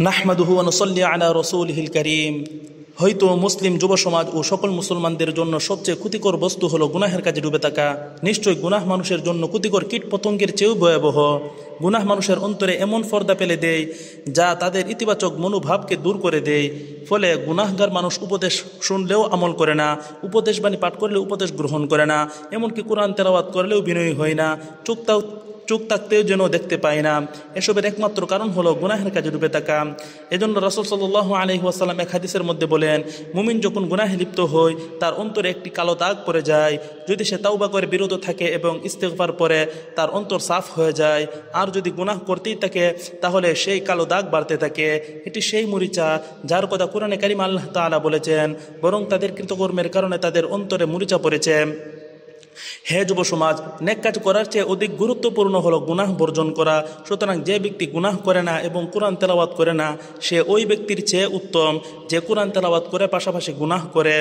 নাহমাদুহু ওয়া নুসাল্লি আলা রাসূলিহিল কারীম। হয়তো মুসলিম যুব সমাজ ও সকল মুসলমানদের জন্য সবচেয়ে ক্ষতিকর বস্তু হলো গুনাহের কাজে ডুবে থাকা। নিশ্চয়ই গুনাহ মানুষের জন্য ক্ষতিকর কীট পতঙ্গের চেয়েও ভয়াবহ। গুনাহ মানুষের অন্তরে এমন পর্দা ফেলে দেয় যা তাদের ইতিবাচক মনোভাবকে দূর করে দেয়। ফলে গুনাহগার মানুষ উপদেশ শুনলেও আমল করে না, উপদেশবাণী পাঠ করলেও উপদেশ গ্রহণ করে না, এমনকি কোরআন তেলাওয়াত করলেও বিনয়ী হয় না, চোখ থাকতেও যেন দেখতে পায় না। এসবের একমাত্র কারণ হলো গুনাহের কাজে ডুবে থাকা। এজন্য রাসূল সাল্লাল্লাহু আলাইহি ওয়াসাল্লাম এক হাদিসের মধ্যে বলেন, মুমিন যখন গুনাহে লিপ্ত হয় তার অন্তরে একটি কালো দাগ পড়ে যায়। যদি সে তাওবা করে বিরত থাকে এবং ইস্তেগফার পরে তার অন্তর সাফ হয়ে যায়। আর যদি গুনাহ করতেই থাকে তাহলে সেই কালো দাগ বাড়তে থাকে। এটি সেই মরিচা যার কথা কোরআনে কারিমে আল্লাহ তাআলা বলেছেন, বরং তাদের কৃতকর্মের কারণে তাদের অন্তরে মরিচা পড়েছে। হে যুব সমাজ, নেক কাজ করার চেয়ে অধিক গুরুত্বপূর্ণ হলো গুনাহ বর্জন করা। সুতরাং যে ব্যক্তি গুনাহ করে না এবং কোরআন তেলাওয়াত করে না, সে ওই ব্যক্তির চেয়ে উত্তম যে কোরআন তেলাওয়াত করে পাশাপাশি গুনাহ করে।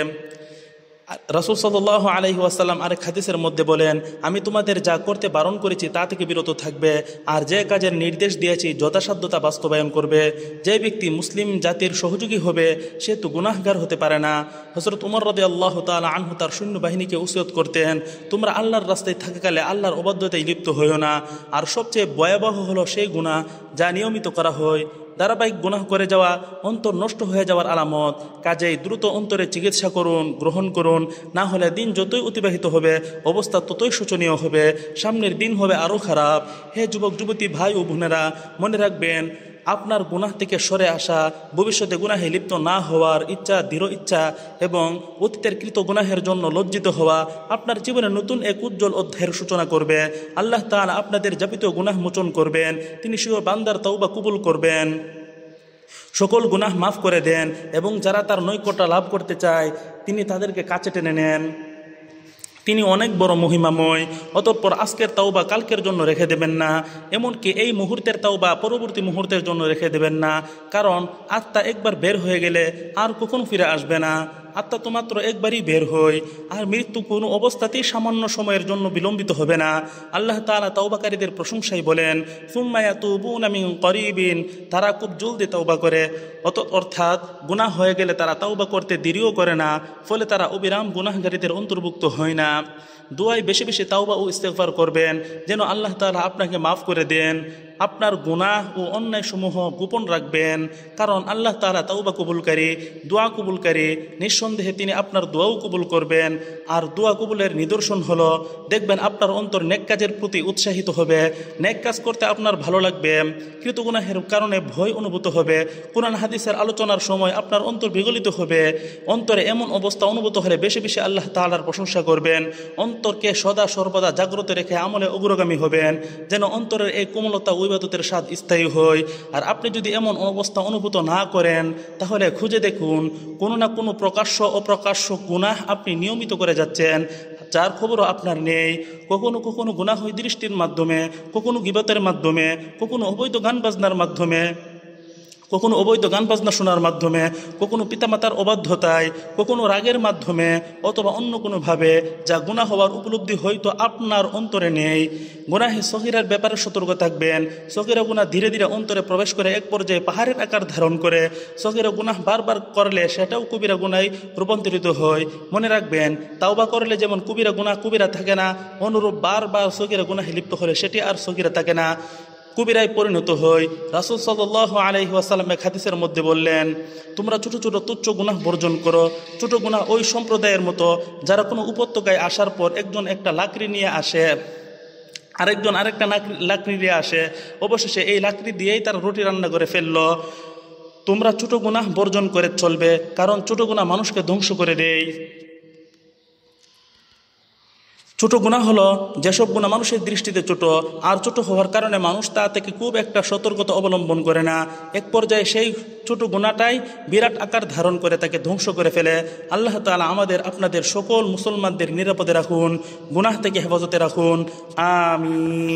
রাসূল সাল্লাল্লাহু আলাইহি ওয়াসাল্লাম আরেক হাদিসের মধ্যে বলেন, আমি তোমাদের যা করতে বারণ করেছি তা থেকে বিরত থাকবে, আর যে কাজের নির্দেশ দিয়েছি যথাসাধ্য তা বাস্তবায়ন করবে। যে ব্যক্তি মুসলিম জাতির সহযোগী হবে সে তো গুনাহগার হতে পারে না। হযরত উমর রাদিয়াল্লাহু তাআলা আনহু তার সৈন্যবাহিনীকে ওসিয়ত করতেন, তোমরা আল্লাহর রাস্তায় থাকাকালে আল্লাহর অবাধ্যতায় লিপ্ত হইও না। আর সবচেয়ে ভয়াবহ হলো সেই গুনাহ যা নিয়মিত করা হয়। ধারাবাহিক গুনাহ করে যাওয়া অন্তর নষ্ট হয়ে যাওয়ার আলামত। কাজেই দ্রুত অন্তরে চিকিৎসা গ্রহণ করুন, না হলে দিন যতই অতিবাহিত হবে অবস্থা ততই শোচনীয় হবে, সামনের দিন হবে আরও খারাপ। হে যুবক যুবতী ভাই ও বোনেরা, মনে রাখবেন আপনার গুনাহ থেকে সরে আসা, ভবিষ্যতে গুনাহে লিপ্ত না হওয়ার ইচ্ছা, দৃঢ় ইচ্ছা এবং অতীতের কৃত গুনাহের জন্য লজ্জিত হওয়া আপনার জীবনে নতুন এক উজ্জ্বল অধ্যায়ের সূচনা করবে। আল্লাহ তাআলা আপনাদের যাবতীয় গুনাহ মোচন করবেন, তিনি স্বীয় বান্দার তওবা কবুল করবেন, সকল গুনাহ মাফ করে দেন এবং যারা তার নৈকট্য লাভ করতে চায় তিনি তাদেরকে কাছে টেনে নেন। তিনি অনেক বড় মহিমাময়। অতঃপর আজকের তাওবা কালকের জন্য রেখে দেবেন না, এমনকি এই মুহূর্তের তাওবা পরবর্তী মুহূর্তের জন্য রেখে দেবেন না। কারণ আত্মা একবার বের হয়ে গেলে আর কখনো ফিরে আসবে না। আত্মা তো মাত্র একবারই বের হয়, আর মৃত্যু কোনো অবস্থাতেই সামান্য সময়ের জন্য বিলম্বিত হবে না। আল্লাহ তাআলা তাওবাকারীদের প্রশংসাই বলেন, সুম্মা ইয়াতুবুনা মিন করিবিন, তারা খুব জলদি তাওবা করে। অর্থাৎ গুনাহ হয়ে গেলে তারা তাওবা করতে দেরিও করে না, ফলে তারা অবিরাম গুনাহগারীদের অন্তর্ভুক্ত হয় না। দুআয় বেশি বেশি তাওবা ও ইস্তেগফার করবেন যেন আল্লাহ তাআলা আপনাকে মাফ করে দেন। আপনার গুনাহ ও অন্যায়সমূহ গোপন রাখবেন, কারণ আল্লাহ তাআলা তাওবা কবুলকারী, দোয়া কবুলকারী। নিঃসন্দেহে তিনি আপনার দোয়াও কবুল করবেন। আর দোয়া কবুলের নিদর্শন হলো দেখবেন আপনার অন্তর নেক কাজের প্রতি উৎসাহিত হবে, নেক কাজ করতে আপনার ভালো লাগবে, কৃতগুনাহের কারণে ভয় অনুভূত হবে, কোরআন হাদিসের আলোচনার সময় আপনার অন্তর বিগলিত হবে। অন্তরে এমন অবস্থা অনুভূত হলে বেশি বেশি আল্লাহ তাআলার প্রশংসা করবেন, অন্তরকে সদা সর্বদা জাগ্রত রেখে আমলে অগ্রগামী হবেন, যেন অন্তরের এই কোমলতা ইবাদতের স্বাদ স্থায়ী হয়। আর আপনি যদি এমন অবস্থা অনুভূত না করেন তাহলে খুঁজে দেখুন কোনো না কোনো প্রকাশ্য অপ্রকাশ্য গুনাহ আপনি নিয়মিত করে যাচ্ছেন, যার খবরও আপনার নেই। কখনো কখনো গুনাহ হয় দৃষ্টির মাধ্যমে, কখনো গীবতের মাধ্যমে, কখনো অবৈধ গান বাজনার মাধ্যমে, কখনো অবৈধ গান বাজনা শোনার মাধ্যমে, কখনো পিতামাতার অবাধ্যতায়, কখনো রাগের মাধ্যমে, অথবা অন্য কোনোভাবে, যা গুনাহ হওয়ার উপলব্ধি হয়তো আপনার অন্তরে নেই। গুনাহে সগীরার ব্যাপারে সতর্ক থাকবেন। সগীরা গুনাহ ধীরে ধীরে অন্তরে প্রবেশ করে এক পর্যায়ে পাহাড়ের আকার ধারণ করে। সগীরা গুনাহ বারবার করলে সেটাও কবিরা গুনাহে রূপান্তরিত হয়। মনে রাখবেন, তাওবা করলে যেমন কবিরা গুনাহ কবিরা থাকে না, অনুরূপ বারবার সগীরা গুনাহে লিপ্ত হলে সেটি আর সগীরা থাকে না, কবিরায় পরিণত হয়। রাসূল সাল্লাল্লাহু আলাইহি ওয়াসাল্লাম এক হাদিসের মধ্যে বললেন, তোমরা ছোট ছোট তুচ্ছ গুনাহ বর্জন করো। ছোট গুনাহ ওই সম্প্রদায়ের মতো যারা কোনো উপত্যকায় আসার পর একজন একটা লাকড়ি নিয়ে আসে, আরেকজন আরেকটা লাকড়ি নিয়ে আসে, অবশেষে এই লাকড়ি দিয়েই তারা রুটি রান্না করে ফেলল। তোমরা ছোট গুনাহ বর্জন করে চলবে, কারণ ছোট গুনাহ মানুষকে ধ্বংস করে দেয়। ছোট গুনাহ হলো যেসব গুনাহ মানুষের দৃষ্টিতে ছোট, আর ছোট হওয়ার কারণে মানুষ তা থেকে খুব একটা সতর্কতা অবলম্বন করে না। এক পর্যায়ে সেই ছোট গুনাহটাই বিরাট আকার ধারণ করে তাকে ধ্বংস করে ফেলে। আল্লাহ তাআলা আমাদের আপনাদের সকল মুসলমানদের নিরাপদে রাখুন, গুনাহ থেকে হেফাজতে রাখুন। আমিন।